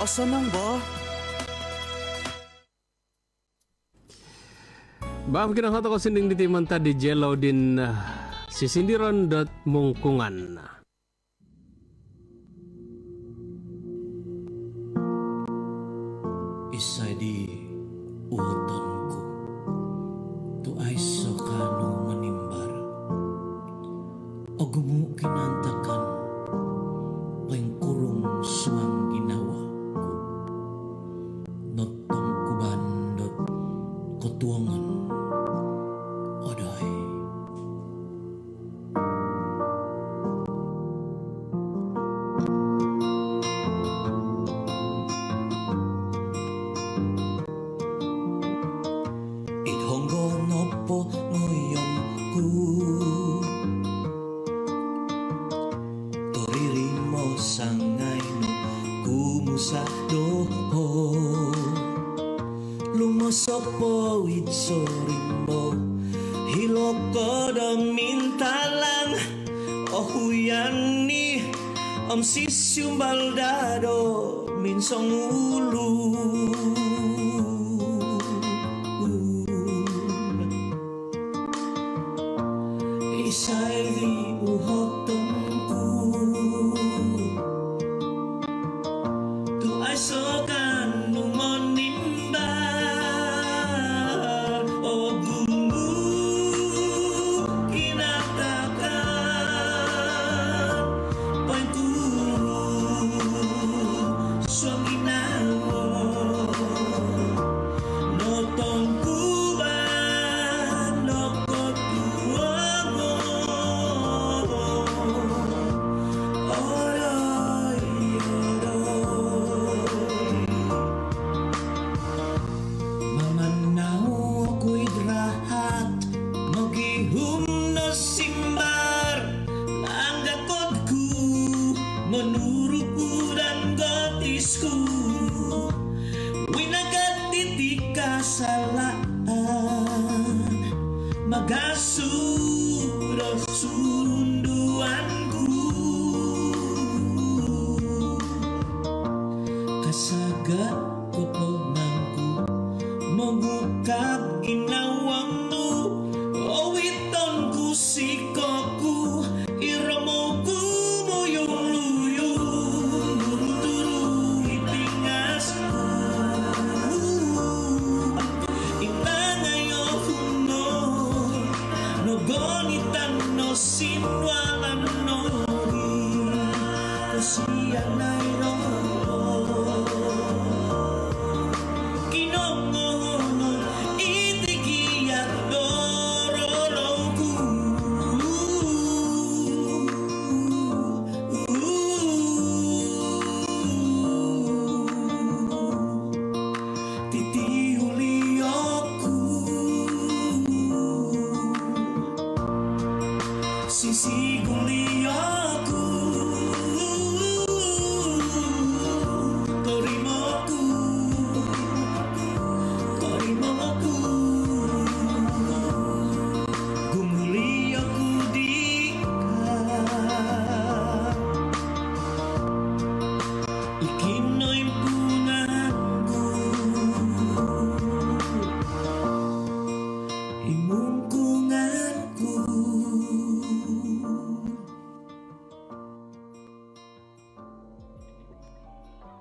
asa nang ba? Bam kinang ko sinding di timanta di Jello din sisindiron dot mungkungan. Isay di uton ko to ay sakano manimbar o gumukinantakan pengkurung suang ginawa ko notong kubandot kotuangan oday Ihonggo nopo ngoyongku Toririmo sangay no kumusa doho Lumosopo itsorimo Hiloko mintalang Ohuyan ni Om sisyum baldado Minsong ulu Isay di uhotongku Tu ay sokan numonimbar O gumu kinatakan Pangkuru suang ginawa Notongku menuruku dan gotisku winagatitika salaan magasuro surunduanku kasaga koponangku mengukap inawangmu owitonku sikoku iromoku Gonitan no sinwalan no kasihan ay no kinongono itigiyat doroloku Sisi guliaku Torimoku Torimoku Gumuliaku dika Ikinoy punanku Imu